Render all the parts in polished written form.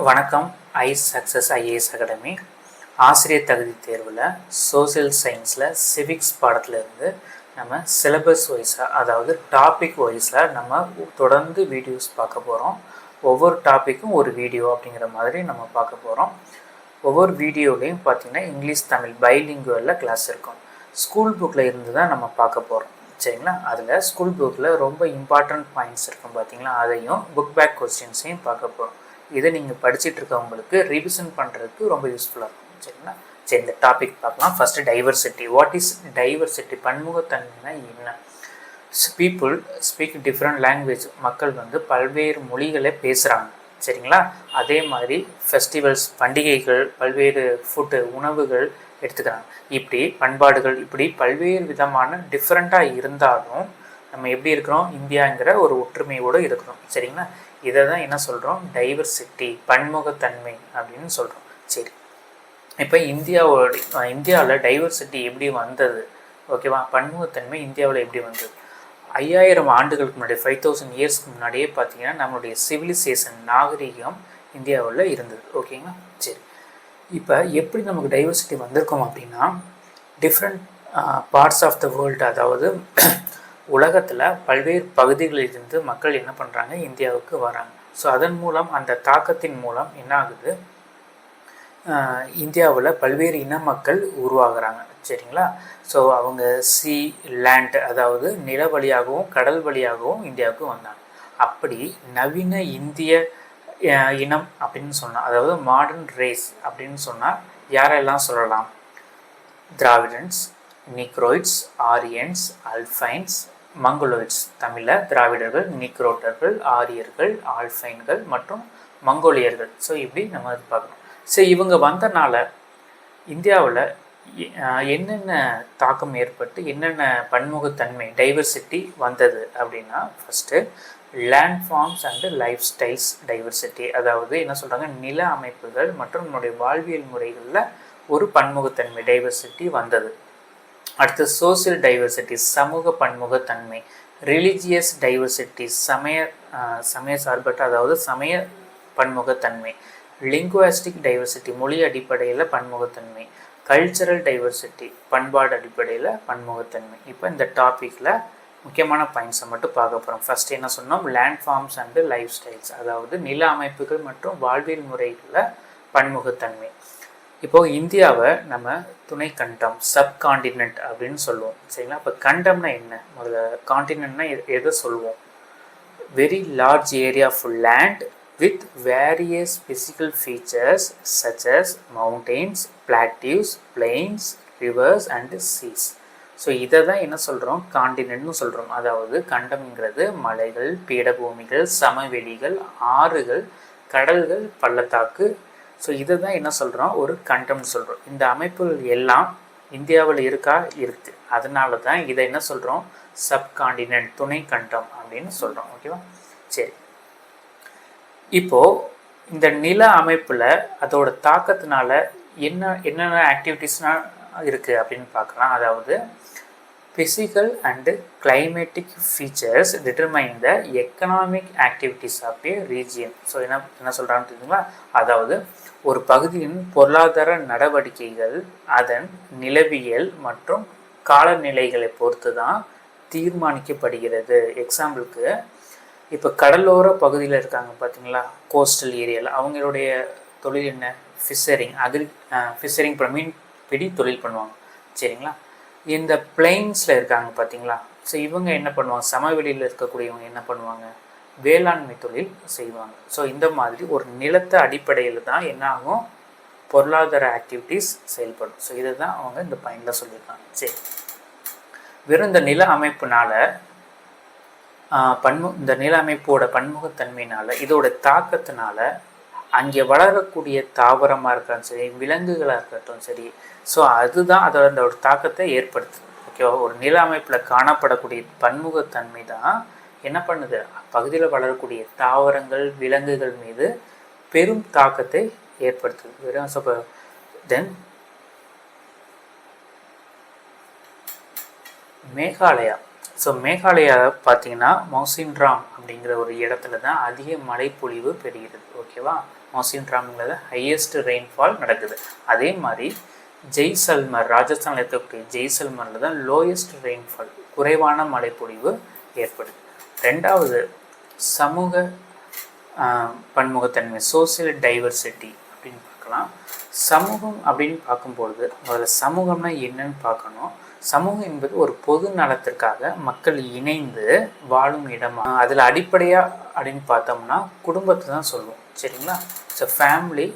வணக்கம். IAS academy ஆசிரியர் தகுதி தேர்வில் சோசியல் சயின்ஸில் சிவிக்ஸ் பாடத்திலேருந்து நம்ம சிலபஸ் வைஸாக, அதாவது டாபிக் வைஸாக நம்ம தொடர்ந்து வீடியோஸ் பார்க்க போகிறோம். ஒவ்வொரு டாப்பிக்கும் ஒரு வீடியோ அப்படிங்கிற மாதிரி நம்ம பார்க்க போகிறோம். ஒவ்வொரு வீடியோலையும் பார்த்திங்கன்னா இங்கிலீஷ் தமிழ் பைலிங்குவலில் கிளாஸ் இருக்கும். ஸ்கூல் புக்கில் இருந்து தான் நம்ம பார்க்க போகிறோம், சரிங்களா? அதில் ஸ்கூல் புக்கில் ரொம்ப இம்பார்ட்டண்ட் பாயிண்ட்ஸ் இருக்கும் பார்த்திங்களா, அதையும் புக் பேக் கொஸ்டின்ஸையும் பார்க்க போகிறோம். இதை நீங்கள் படிச்சுட்டு இருக்கவங்களுக்கு ரிவிஷன் பண்ணுறதுக்கு ரொம்ப யூஸ்ஃபுல்லாக இருக்கும், சரிங்களா? சரி, இந்த டாபிக் பார்க்கலாம். First diversity. What is diversity? பன்முகத்தன்மைனா என்ன? People speak different language. மக்கள் பல்வேறு மொழிகளை பேசுகிறாங்க, சரிங்களா? அதே மாதிரி ஃபெஸ்டிவல்ஸ், பண்டிகைகள், பல்வேறு ஃபுட்டு உணவுகள் எடுத்துக்கிறாங்க. இப்படி பண்பாடுகள், இப்படி பல்வேறு விதமான டிஃப்ரெண்ட்டாக இருந்தாலும் நம்ம எப்படி இருக்கிறோம்? இந்தியாங்கிற ஒரு ஒற்றுமையோடு இருக்கிறோம், சரிங்களா? இதை தான் என்ன சொல்கிறோம்? டைவர்சிட்டி, பன்முகத்தன்மை அப்படின்னு சொல்கிறோம். சரி, இப்போ இந்தியாவில் டைவர்சிட்டி எப்படி வந்தது? ஓகேவா? பன்முகத்தன்மை இந்தியாவில் எப்படி வந்தது? 5000 ஆண்டுகளுக்கு முன்னாடி, 5000 இயர்ஸ்க்கு முன்னாடியே பார்த்தீங்கன்னா நம்மளுடைய சிவிலைசேஷன், நாகரிகம் இந்தியாவில் இருந்தது. ஓகேங்களா? சரி, இப்போ எப்படி நமக்கு டைவர்சிட்டி வந்திருக்கோம் அப்படின்னா, different parts of the world, அதாவது உலகத்தில் பல்வேறு பகுதிகளிலிருந்து மக்கள் என்ன பண்ணுறாங்க? இந்தியாவுக்கு வராங்க. ஸோ அதன் மூலம், அந்த தாக்கத்தின் மூலம் என்ன ஆகுது? இந்தியாவில் பல்வேறு இன மக்கள் உருவாகிறாங்க, சரிங்களா? ஸோ அவங்க லேண்ட், அதாவது நில வழியாகவும் கடல் வழியாகவும் இந்தியாவுக்கு வந்தாங்க. அப்படி நவீன இந்திய இனம் அப்படின்னு சொன்னால், அதாவது மாடர்ன் ரேஸ் அப்படின்னு சொன்னால் யாரெல்லாம் சொல்லலாம்? Dravidians, நீக்ரோயிட்ஸ், Aryans, அல்ஃபைன்ஸ், மங்கோலோயிட்ஸ். தமிழில் திராவிடர்கள், நீக்ரோட்டர்கள், ஆரியர்கள், ஆல்ஃபைன்கள் மற்றும் மங்கோலியர்கள். ஸோ இப்படி நம்ம அது பார்க்கணும். ஸோ இவங்க வந்தனால இந்தியாவில் என்னென்ன தாக்கம் ஏற்பட்டு என்னென்ன பன்முகத்தன்மை, டைவர்சிட்டி வந்தது அப்படின்னா, first landforms and lifestyles diversity. அதாவது என்ன சொல்கிறாங்க? நில அமைப்புகள் மற்றும் நம்முடைய வாழ்வியல் முறைகளில் ஒரு பன்முகத்தன்மை, டைவர்சிட்டி வந்தது. அடுத்து சோசியல் டைவர்சிட்டி, சமூக பன்முகத்தன்மை. ரிலீஜியஸ் டைவர்சிட்டி, சமய சார்பற்ற, அதாவது சமய பன்முகத்தன்மை. லிங்குவாஸ்டிக் டைவர்சிட்டி, மொழி அடிப்படையில் பன்முகத்தன்மை. கல்ச்சரல் டைவர்சிட்டி, பண்பாடு அடிப்படையில் பன்முகத்தன்மை. இப்போ இந்த டாப்பிக்கில் முக்கியமான பாயிண்ட்ஸை மட்டும் பார்க்க போகிறோம். ஃபஸ்ட்டு என்ன சொன்னோம்? Landforms and lifestyles, அதாவது நில அமைப்புகள் மற்றும் வாழ்வியல் முறைகளில் பன்முகத்தன்மை. இப்போது இந்தியாவை நம்ம துணை கண்டம், சப்காண்டினென்ட் அப்படின்னு சொல்லுவோம், சரிங்களா? இப்போ கண்டம்னா என்ன? முதல்ல காண்டினென்ட்னா எதை சொல்லுவோம்? Very large area of land with various physical features such as mountains, plateaus, plains, rivers and seas. So இதை தான் என்ன சொல்கிறோம்? காண்டினென்ட்னு சொல்கிறோம். அதாவது கண்டம்ங்கிறது மலைகள், பீடபூமிகள், சமவெளிகள், ஆறுகள், கடல்கள், பள்ளத்தாக்கு. ஸோ இதை தான் என்ன சொல்கிறோம்? ஒரு கண்டம்னு சொல்கிறோம். இந்த அமைப்புகள் எல்லாம் இந்தியாவில் இருக்குது. அதனால தான் இதை என்ன சொல்கிறோம்? சப்காண்டினென்ட், துணை கண்டம் அப்படின்னு சொல்கிறோம். ஓகேவா? சரி, இப்போது இந்த நில அமைப்பில் அதோட தாக்கத்தினால என்னென்ன ஆக்டிவிட்டீஸ்னால் இருக்குது அப்படின்னு பார்க்கலாம். அதாவது physical and climatic features determine the economic activities of a region. So என்ன சொல்கிறான்னு தெரியுங்களா? அதாவது ஒரு பகுதியின் பொருளாதார நடவடிக்கைகள் அதன் நிலவியல் மற்றும் காலநிலைகளை பொறுத்து தான் தீர்மானிக்கப்படுகிறது. எக்ஸாம்பிளுக்கு, இப்போ கடலோர பகுதியில் இருக்காங்க பார்த்தீங்களா, கோஸ்டல் ஏரியாவில், அவங்களுடைய தொழில் என்ன? ஃபிஷரிங் மீன் பிடி தொழில் பண்ணுவாங்க, சரிங்களா? இந்த பிளெயின்ஸில் இருக்காங்க பார்த்தீங்களா, ஸோ இவங்க என்ன பண்ணுவாங்க? சமவெளியில் இருக்கக்கூடியவங்க என்ன பண்ணுவாங்க? வேளாண்மை தொழில் செய்வாங்க. ஸோ இந்த மாதிரி ஒரு நிலத்தை அடிப்படையில் தான் என்ன ஆகும்? பொருளாதார ஆக்டிவிட்டீஸ் செயல்படும். ஸோ இதை தான் அவங்க இந்த பாயிண்டில் சொல்லியிருக்காங்க. சரி, வெறும் இந்த நில அமைப்புனால, இந்த நில அமைப்போட பன்முகத்தன்மையினால், இதோட தாக்கத்தினால அங்கே வளரக்கூடிய தாவரமாக இருக்கட்டும் சரி, விலங்குகளாக இருக்கட்டும் சரி, ஸோ அதுதான் அதோட தாக்கத்தை ஏற்படுத்துது. ஓகேவா? ஒரு நில அமைப்பில் காணப்படக்கூடிய பன்முகத்தன்மை தான் என்ன பண்ணுது? பகுதியில் வளரக்கூடிய தாவரங்கள், விலங்குகள் மீது பெரும் தாக்கத்தை ஏற்படுத்துது. வெறும் தென் மேகாலயா. ஸோ மேகாலயா பார்த்தீங்கன்னா மௌசின்ராம் அப்படிங்கிற ஒரு இடத்துல தான் அதிக மழைப்பொழிவு பெறுகிறது. ஓகேவா? மௌசின் ராமில் ஹையஸ்ட் ரெயின்ஃபால் நடக்குது. அதே மாதிரி ஜெய்சல்மர், ராஜஸ்தானில் இருக்கக்கூடிய ஜெய்சல்மரில் தான் லோயஸ்ட் ரெயின்ஃபால், குறைவான மழைப்பொழிவு ஏற்படுது. ரெண்டாவது சமூக பன்முகத்தன்மை, சோசியல் டைவர்சிட்டி அப்படின்னு பார்க்கலாம். சமூகம் அப்படின்னு பார்க்கும்பொழுது முதல்ல சமூகம்னா என்னன்னு பார்க்கணும். சமூகம் என்பது ஒரு பொது நலத்திற்காக மக்கள் இணைந்து வாழும் இடமா. அதில் அடிப்படையாக அப்படின்னு பார்த்தோம்னா குடும்பத்தை தான் சொல்லுவோம், சரிங்களா? So family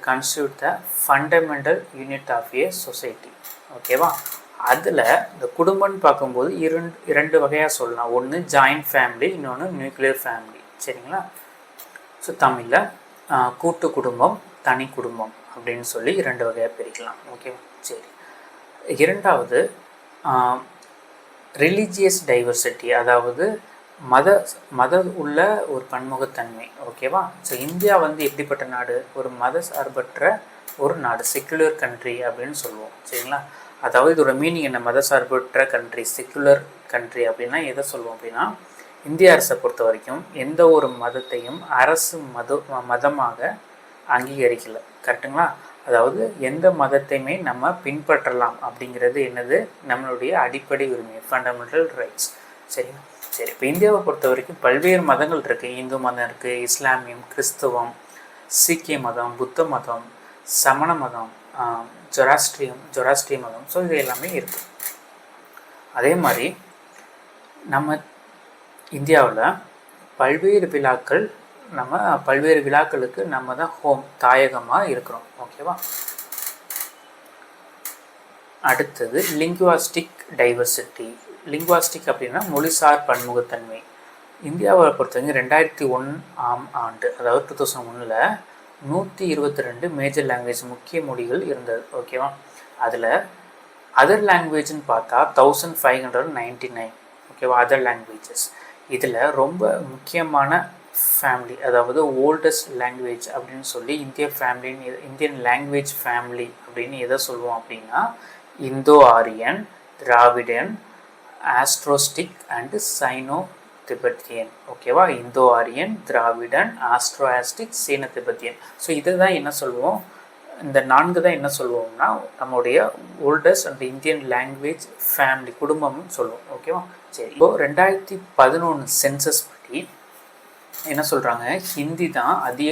constitute the fundamental unit of a society, ஓகேவா? அதில் இந்த குடும்பம்னு பார்க்கும்போது இரண்டு வகையாக சொல்லலாம். ஒன்று ஜாயிண்ட் ஃபேமிலி, இன்னொன்று நியூக்ளியர் ஃபேமிலி, சரிங்களா? ஸோ தமிழில் கூட்டு குடும்பம், தனி குடும்பம் அப்படின்னு சொல்லி இரண்டு வகையாக பிரிக்கலாம், ஓகேவா? சரி. இரண்டாவது ரிலீஜியஸ் டைவர்சிட்டி, அதாவது மத உள்ள ஒரு பன்முகத்தன்மை, ஓகேவா? ஸோ இந்தியா எப்படிப்பட்ட நாடு? ஒரு மத சார்பற்ற ஒரு நாடு, செக்குலர் கண்ட்ரி அப்படின்னு சொல்லுவோம், சரிங்களா? அதாவது இதோட மீனிங் என்ன? மத சார்பற்ற கண்ட்ரி, செக்குலர் கண்ட்ரி அப்படின்னா எதை சொல்லுவோம் அப்படின்னா, இந்திய அரசை பொறுத்த வரைக்கும் எந்த ஒரு மதத்தையும் அரசு மதமாக அங்கீகரிக்கலை, கரெக்டுங்களா? அதாவது எந்த மதத்தையுமே நம்ம பின்பற்றலாம் அப்படிங்கிறது என்னது? நம்மளுடைய அடிப்படை உரிமை, ஃபண்டமெண்டல் ரைட்ஸ், சரிங்களா? சரி, இப்போ இந்தியாவை பொறுத்த வரைக்கும் பல்வேறு மதங்கள் இருக்குது. இந்து மதம் இருக்குது, இஸ்லாமியம், கிறிஸ்துவம், சீக்கிய மதம், புத்த மதம், சமண மதம், ஜொராஸ்ட்ரிய மதம். ஸோ இது எல்லாமே இருக்குது. அதே மாதிரி நம்ம இந்தியாவில் பல்வேறு விழாக்களுக்கு நம்ம தான் ஹோம், தாயகமாக இருக்கிறோம், ஓகேவா? அடுத்தது லிங்குவாஸ்டிக் டைவர்சிட்டி. லிங்குவாஸ்டிக் அப்படின்னா மொழிசார் பன்முகத்தன்மை. இந்தியாவை பொறுத்தவரைக்கும் 2001 ஆண்டு, அதாவது 2001 122 மேஜர் லாங்குவேஜ், முக்கிய மொழிகள் இருந்தது, ஓகேவா? அதில் அதர் லாங்குவேஜ்னு பார்த்தா 1599, ஓகேவா? Other languages. இதில் ரொம்ப முக்கியமான ஃபேமிலி, அதாவது ஓல்டஸ்ட் லாங்குவேஜ் அப்படின்னு சொல்லி இந்தியன் லாங்குவேஜ் ஃபேமிலி அப்படின்னு எதை சொல்லுவோம் அப்படின்னா, இந்தோ ஆரியன், திராவிடன், ஆஸ்ட்ரோஸ்டிக் அண்டு சைனோ திபெத்தியன், ஓகேவா? இந்தோ ஆரியன், திராவிடன், ஆஸ்ட்ரோஆஸ்டிக், சீன திபெத்தியன். ஸோ இதை தான் என்ன சொல்லுவோம்? இந்த 4 தான் என்ன சொல்லுவோம்னா நம்மளுடைய oldest and Indian language family, குடும்பம்னு சொல்லுவோம், ஓகேவா? சரி, இப்போது 2011 சென்சஸ் படி என்ன சொல்கிறாங்க? ஹிந்தி தான் அதிக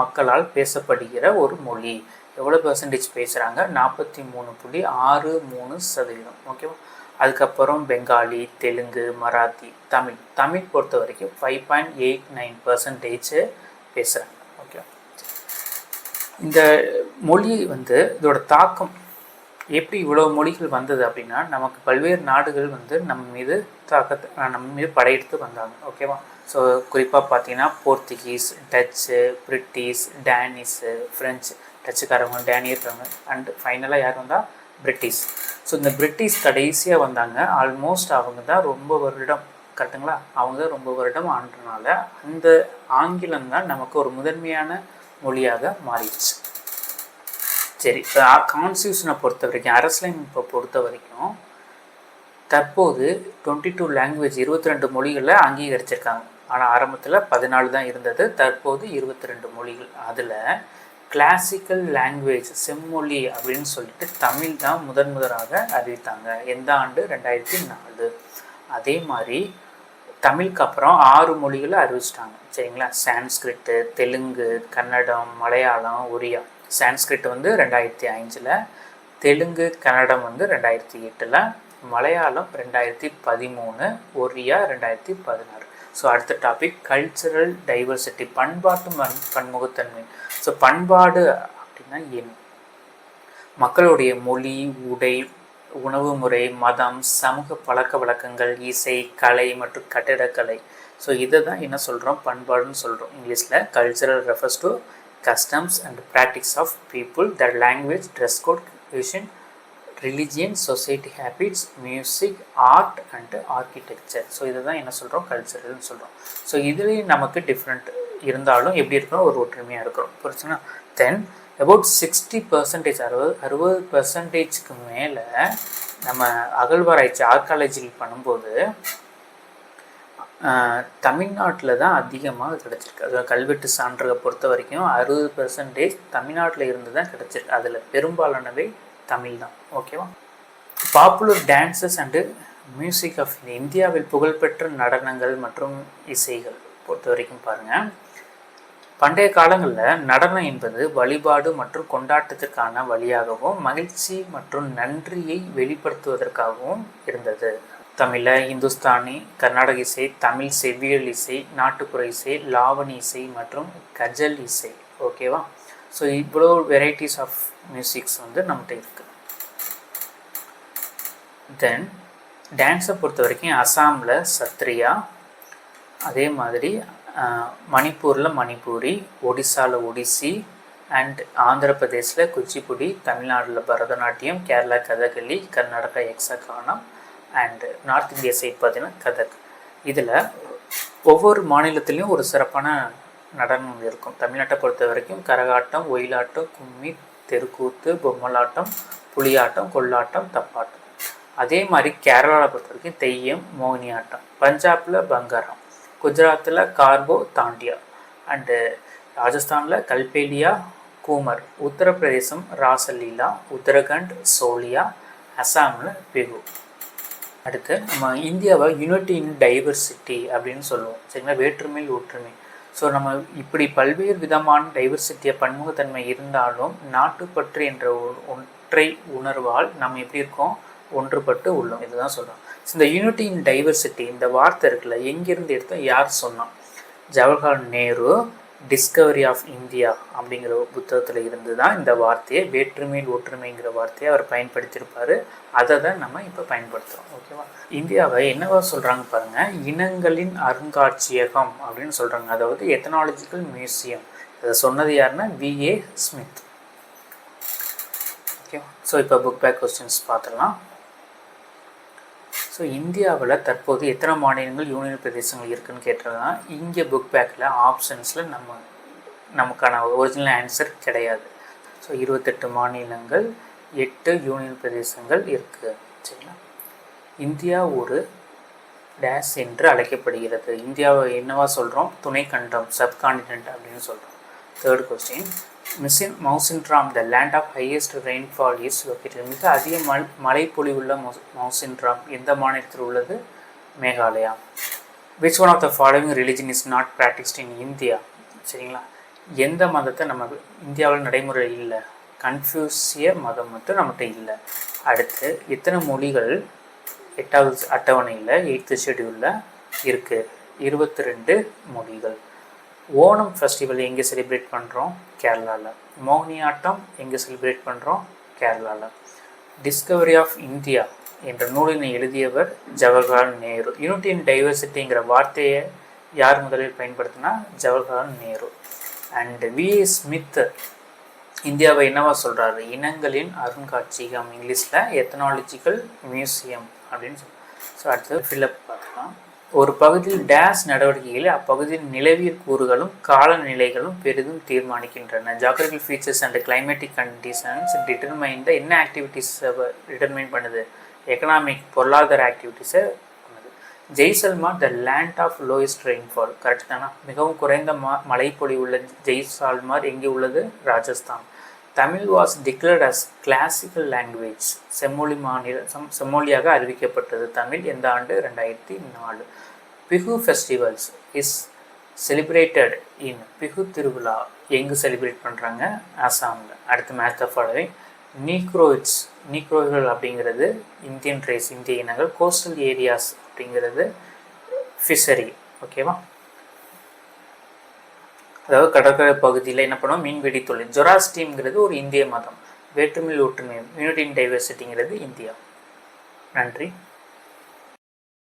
மக்களால் பேசப்படுகிற ஒரு மொழி. எவ்வளோ பெர்சன்டேஜ் பேசுகிறாங்க? 43.63%, ஓகேவா? அதுக்கப்புறம் பெங்காலி, தெலுங்கு, மராத்தி, தமிழ் பொறுத்த வரைக்கும் 5.89% பேசுகிறாங்க, ஓகே. இந்த மொழி இதோட தாக்கம் எப்படி இவ்வளோ மொழிகள் வந்தது அப்படின்னா, நமக்கு பல்வேறு நாடுகள் நம்ம மீது படையெடுத்து வந்தாங்க, ஓகேவா? ஸோ குறிப்பாக பார்த்தீங்கன்னா Portuguese, Dutch, British, Danish, French, டச்சுக்காரவங்க, டேனியர்காரங்க, அண்டு ஃபைனலாக யார் வந்தால் பிரிட்டிஷ். ஸோ இந்த பிரிட்டிஷ் கடைசியாக வந்தாங்க. ஆல்மோஸ்ட் அவங்க தான் ரொம்ப வருடம், கரெக்டுங்களா? அவங்க தான் ரொம்ப வருடம் ஆண்டனால அந்த ஆங்கிலம் தான் நமக்கு ஒரு முதன்மையான மொழியாக மாறிடுச்சு. சரி, இப்போ கான்ஸ்டியூஷனை பொறுத்த வரைக்கும், அரசியலமைப்பை பொறுத்த வரைக்கும் தற்போது 22 லாங்குவேஜ், 22 மொழிகளை அங்கீகரிச்சிருக்காங்க. ஆனால் ஆரம்பத்தில் 14 தான் இருந்தது, தற்போது 22 மொழிகள். அதில் கிளாசிக்கல் லாங்குவேஜ், செம்மொழி அப்படின்னு சொல்லிட்டு தமிழ் தான் முதன்முதலாக அறிவித்தாங்க. எந்த ஆண்டு? 2004. அதே மாதிரி தமிழுக்கு அப்புறம் 6 மொழிகளை அறிவிச்சிட்டாங்க, சரிங்களா? சான்ஸ்கிரிட்டு, தெலுங்கு, கன்னடம், மலையாளம், ஒரியா. சான்ஸ்கிரிட் 2005, தெலுங்கு, கன்னடம் 2008, மலையாளம் 2013, ஒரியா 2016. ஸோ அடுத்த டாபிக் கல்ச்சரல் டைவர்சிட்டி, பண்பாட்டு பன்முகத்தன்மை. ஸோ பண்பாடு அப்படின்னா என்ன? மக்களுடைய மொழி, உடை, உணவு முறை, மதம், சமூக பழக்க வழக்கங்கள், இசை, கலை மற்றும் கட்டிடக்கலை. ஸோ இதை தான் என்ன சொல்கிறோம்? பண்பாடுன்னு சொல்கிறோம். இங்கிலீஷில் cultural refers to customs and practice of people, their language, dress code, cuisine, religion, society habits, music, art and architecture. So இதை தான் என்ன சொல்கிறோம்? கல்ச்சரல்னு சொல்கிறோம். ஸோ இதுலேயும் நமக்கு டிஃப்ரெண்ட் இருந்தாலும் எப்படி இருக்கிறோம்? ஒரு ஒற்றுமையாக இருக்கிறோம், புரிச்சுன்னா? தென் about 60%, 60%க்கு மேலே நம்ம அகழ்வாராய்ச்சி, ஆர்காலஜி பண்ணும்போது தமிழ்நாட்டில் தான் அதிகமாக கிடச்சிருக்கு. அது கல்வெட்டு சான்றுகளை பொறுத்த வரைக்கும் 60% தமிழ்நாட்டில் இருந்து தான் கிடச்சிருக்கு. அதில் பெரும்பாலானவை தமிழ் தான். ஓகேவா? Popular dances and music of இந்தியாவில் புகழ்பெற்ற நடனங்கள் மற்றும் இசைகள் பொறுத்த வரைக்கும் பாருங்கள். பண்டைய காலங்களில் நடனம் என்பது வழிபாடு மற்றும் கொண்டாட்டத்திற்கான வழியாகவும் மகிழ்ச்சி மற்றும் நன்றியை வெளிப்படுத்துவதற்காகவும் இருந்தது. தமிழில் இந்துஸ்தானி, கர்நாடக இசை, தமிழ் செவ்வியல் இசை, நாட்டுப்புற இசை, லாவணி இசை மற்றும் கஜல் இசை. ஓகேவா? ஸோ இவ்வளோ வெரைட்டிஸ் ஆஃப் மியூசிக்ஸ் நம்மகிட்ட இருக்குது. தென் டான்ஸை பொறுத்த வரைக்கும் அசாமில் சத்ரியா, அதே மாதிரி மணிப்பூரில் மணிப்பூரி, ஒடிசாவில் ஒடிசி, அண்ட் ஆந்திர பிரதேசில் குச்சிப்புடி, தமிழ்நாட்டில் Bharatanatyam, Kerala Kathakali, Karnataka Yakshagana, and north India side பார்த்திங்கன்னா கதக். இதில் ஒவ்வொரு மாநிலத்திலையும் ஒரு சிறப்பான நடனம் இருக்கும். தமிழ்நாட்டை பொறுத்த வரைக்கும் கரகாட்டம், ஒயிலாட்டம், கும்மி, தெருக்கூத்து, பொம்மலாட்டம், புலியாட்டம், கொள்ளாட்டம், தப்பாட்டம். அதே மாதிரி கேரளாவில் பொறுத்த வரைக்கும் தெய்யம், மோகினியாட்டம். பஞ்சாபில் பங்காரம், குஜராத்தில் கார்போ, தாண்டியா, அண்டு ராஜஸ்தானில் கல்பேலியா, கூமர், உத்தரப்பிரதேசம் ராசலீலா, உத்தரகண்ட் சோலியா, அசாமில் பிகு. அடுத்து நம்ம இந்தியாவை யூனிட்டி இன் டைவர்சிட்டி அப்படின்னு சொல்லுவோம். சரிங்களா? வேற்றுமையில் ஒற்றுமை. ஸோ நம்ம இப்படி பல்வேறு விதமான டைவர்சிட்டியை பன்முகத்தன்மை இருந்தாலும் நாட்டுப்பற்று என்ற ஒற்றை உணர்வால் நம்ம எப்படி இருக்கோம்? ஒன்றுபட்டு உள்ளோம். இதுதான் சொல்கிறோம். ஸோ இந்த யூனிட்டி இன் டைவர்சிட்டி இந்த வார்த்தை இருக்குல்ல, எங்கேருந்து எடுத்தோம், யார் சொன்னோம்? Jawaharlal Nehru Discovery of India அப்படிங்கிற புத்தகத்தில் இருந்து தான் இந்த வார்த்தையை, வேற்றுமையில் ஒற்றுமைங்கிற வார்த்தையை அவர் பயன்படுத்தியிருப்பார். அதை தான் நம்ம இப்போ பயன்படுத்துகிறோம். ஓகேவா? இந்தியாவை என்னவா சொல்கிறாங்க பாருங்கள், இனங்களின் அருங்காட்சியகம் அப்படின்னு சொல்கிறாங்க. அதாவது எத்தனாலஜிக்கல் மியூசியம். அதை சொன்னது யாருன்னா V.A. ஸ்மித். ஓகேவா? ஸோ இப்போ புக் பேக் கொஸ்டின்ஸ் பார்த்துடலாம். ஸோ இந்தியாவில் தற்போது எத்தனை மாநிலங்கள், யூனியன் பிரதேசங்கள் இருக்குதுன்னு கேட்டிருக்காங்க. இங்கே புக் பேக்கில் ஆப்ஷன்ஸில் நமக்கான ஒரிஜினல் ஆன்சர் கிடையாது. ஸோ 28 மாநிலங்கள், 8 யூனியன் பிரதேசங்கள் இருக்குது. சரிங்களா? இந்தியா ஒரு டேஸ் என்று அழைக்கப்படுகிறது. இந்தியாவை என்னவா சொல்கிறோம்? துணைக்கண்டம், சப்கான்டினென்ட் அப்படின்னு சொல்கிறோம். Third question, Mawsynram the land of highest rainfall is located. மிக அதிக மழைப்பொழிவுள்ள மவுசின்ராம் எந்த மாநிலத்தில் உள்ளது? Meghalaya. Which one of the following religion is not practised in India? சரிங்களா? எந்த மதத்தை நம்ம இந்தியாவில் நடைமுறையில் இல்லை? கன்ஃபியூசிய மதம் மட்டும் நம்மகிட்ட இல்லை. அடுத்து எத்தனை மொழிகள் 8வது அட்டவணையில் 8th ஷெடியூலில் இருக்குது? 22 மொழிகள். ஓணம் ஃபெஸ்டிவல் எங்கே செலிப்ரேட் பண்ணுறோம்? கேரளாவில். மோகினியாட்டம் எங்கே செலிப்ரேட் பண்ணுறோம்? கேரளாவில். டிஸ்கவரி ஆஃப் இந்தியா என்ற நூலினை எழுதியவர் ஜவஹர்லால் நேரு. யூனிட்டி இன் டைவர்சிட்டிங்கிற வார்த்தையை யார் முதலில் பயன்படுத்தினா? Jawaharlal Nehru. And V.A. Smith இந்தியாவை என்னவா சொல்கிறாரு? இனங்களின் அருங்காட்சியகம், இங்கிலீஷில் எத்தனாலஜிக்கல் மியூசியம் அப்படின்னு சொல்லுவோம். ஸோ அடுத்தது ஃபில்லப் பார்க்கலாம். ஒரு பகுதியில் டேஸ் நடவடிக்கைகளில் அப்பகுதியின் நிலவியல் கூறுகளும் காலநிலைகளும் பெரிதும் தீர்மானிக்கின்றன. Geographical features and climatic conditions determine the என்ன ஆக்டிவிட்டீஸை டிட்டர்மைன் பண்ணுது? எக்கனாமிக், பொருளாதார ஆக்டிவிட்டீஸை பண்ணுது. Jaisalmer the land of lowest rainfall. Correct தானா? மிகவும் குறைந்த மழைப்பொழிவு உள்ள ஜெய்சால்மார் எங்கே உள்ளது? Rajasthan. Tamil was declared as classical language. செம்மொழியாக அறிவிக்கப்பட்டது தமிழ் எந்த ஆண்டு? 2004. Bihu festivals is celebrated in Bihu திருவிழா எங்கே செலிப்ரேட் பண்ணுறாங்க? அசாமில். அடுத்து மேட்ச் ஆஃப் ஃபாலோவிங். நீக்ரோய்கள் அப்படிங்கிறது இந்தியன் ரேஸ், இந்திய இனங்கள். கோஸ்டல் ஏரியாஸ் அப்படிங்கிறது ஃபிஷரி. ஓகேவா? அதாவது கடற்கரை பகுதியில் என்ன பண்ணுவோம்? மீன்பிடி தொழில். ஜொராஸ்ட்ரியம்ங்கிறது ஒரு இந்திய மதம். வேற்றுமையில் ஒற்றுமை, யூனிட்டி இன் டைவர்சிட்டிங்கிறது இந்தியா. நன்றி.